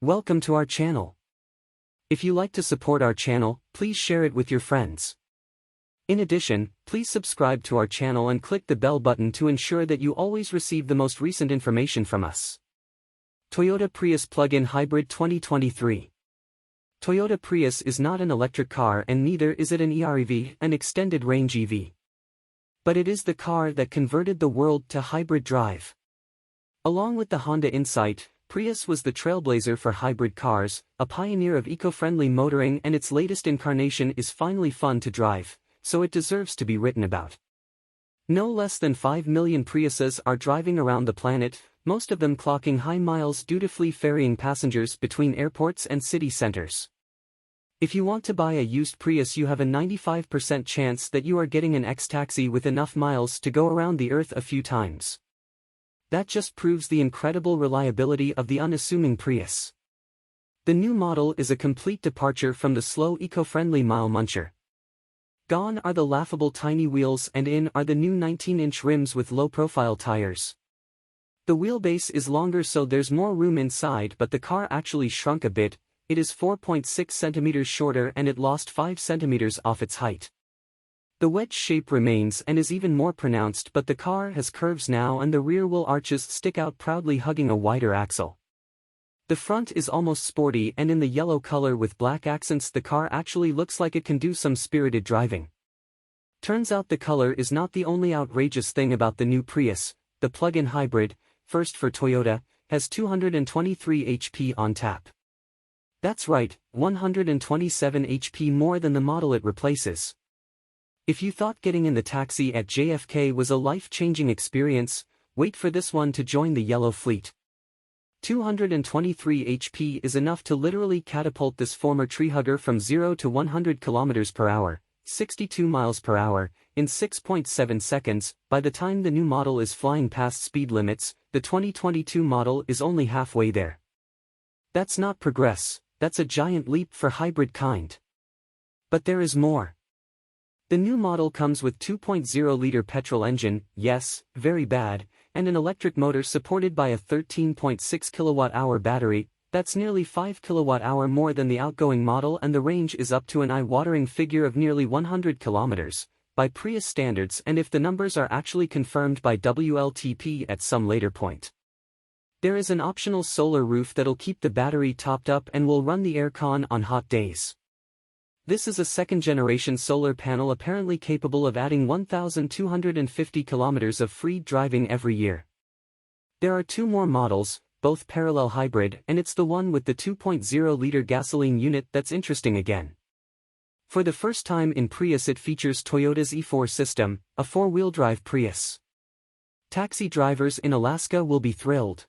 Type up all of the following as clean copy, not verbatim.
Welcome to our channel. If you like to support our channel, please share it with your friends. In addition, please subscribe to our channel and click the bell button to ensure that you always receive the most recent information from us. Toyota Prius Plug-in Hybrid 2023. Toyota Prius is not an electric car and neither is it an EREV, an extended range EV. But it is the car that converted the world to hybrid drive. Along with the Honda Insight, Prius was the trailblazer for hybrid cars, a pioneer of eco-friendly motoring, and its latest incarnation is finally fun to drive, so it deserves to be written about. No less than 5 million Priuses are driving around the planet, most of them clocking high miles dutifully ferrying passengers between airports and city centers. If you want to buy a used Prius, you have a 95% chance that you are getting an ex-taxi with enough miles to go around the earth a few times. That just proves the incredible reliability of the unassuming Prius. The new model is a complete departure from the slow eco-friendly mile muncher. Gone are the laughable tiny wheels and in are the new 19-inch rims with low-profile tires. The wheelbase is longer so there's more room inside, but the car actually shrunk a bit. It is 4.6 centimeters shorter and it lost 5 centimeters off its height. The wedge shape remains and is even more pronounced, but the car has curves now and the rear wheel arches stick out proudly, hugging a wider axle. The front is almost sporty and in the yellow color with black accents. The car actually looks like it can do some spirited driving. Turns out the color is not the only outrageous thing about the new Prius. The plug-in hybrid, first for Toyota, has 223 HP on tap. That's right, 127 HP more than the model it replaces. If you thought getting in the taxi at JFK was a life-changing experience, wait for this one to join the yellow fleet. 223 HP is enough to literally catapult this former treehugger from 0 to 100 km per hour, 62 miles per hour, in 6.7 seconds. By the time the new model is flying past speed limits, the 2022 model is only halfway there. That's not progress, that's a giant leap for hybrid kind. But there is more. The new model comes with 2.0-liter petrol engine, yes, very bad, and an electric motor supported by a 13.6 kilowatt-hour battery. That's nearly 5 kilowatt-hour more than the outgoing model, and the range is up to an eye-watering figure of nearly 100 kilometers, by Prius standards, and if the numbers are actually confirmed by WLTP at some later point. There is an optional solar roof that'll keep the battery topped up and will run the aircon on hot days. This is a second-generation solar panel apparently capable of adding 1,250 kilometers of free driving every year. There are two more models, both parallel hybrid, and it's the one with the 2.0-liter gasoline unit that's interesting again. For the first time in Prius it features Toyota's E4 system, a four-wheel drive Prius. Taxi drivers in Alaska will be thrilled.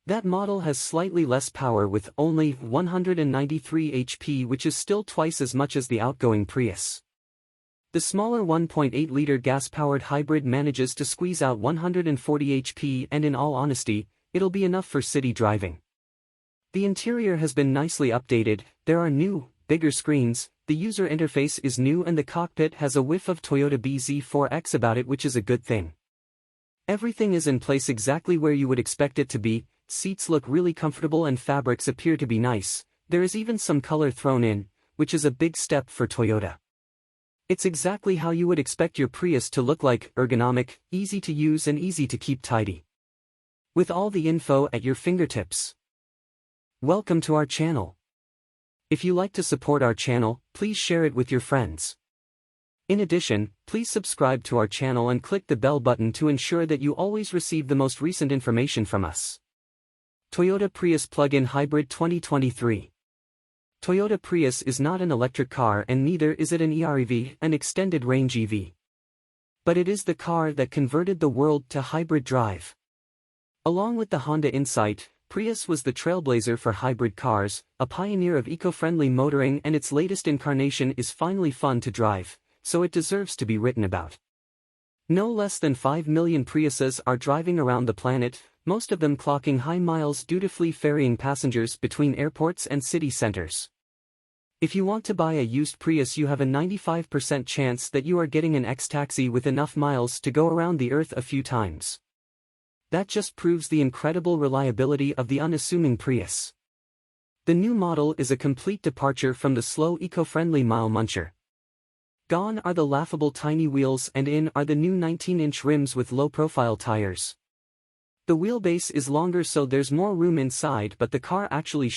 That model has slightly less power with only 193 HP, which is still twice as much as the outgoing Prius. The smaller 1.8-liter gas-powered hybrid manages to squeeze out 140 HP, and in all honesty, it'll be enough for city driving. The interior has been nicely updated, there are new, bigger screens, the user interface is new, and the cockpit has a whiff of Toyota BZ4X about it, which is a good thing. Everything is in place exactly where you would expect it to be. Seats look really comfortable and fabrics appear to be nice. There is even some color thrown in, which is a big step for Toyota. It's exactly how you would expect your Prius to look like: ergonomic, easy to use and easy to keep tidy. With all the info at your fingertips. Welcome to our channel. If you like to support our channel, please share it with your friends. In addition, please subscribe to our channel and click the bell button to ensure that you always receive the most recent information from us. Toyota Prius Plug-in Hybrid 2023. Toyota Prius is not an electric car and neither is it an EREV, an extended range EV. But it is the car that converted the world to hybrid drive. Along with the Honda Insight, Prius was the trailblazer for hybrid cars, a pioneer of eco-friendly motoring, and its latest incarnation is finally fun to drive, so it deserves to be written about. No less than 5 million Priuses are driving around the planet, most of them clocking high miles dutifully ferrying passengers between airports and city centers. If you want to buy a used Prius, you have a 95% chance that you are getting an ex-taxi with enough miles to go around the earth a few times. That just proves the incredible reliability of the unassuming Prius. The new model is a complete departure from the slow eco-friendly mile muncher. Gone are the laughable tiny wheels and in are the new 19-inch rims with low-profile tires. The wheelbase is longer so there's more room inside, but the car actually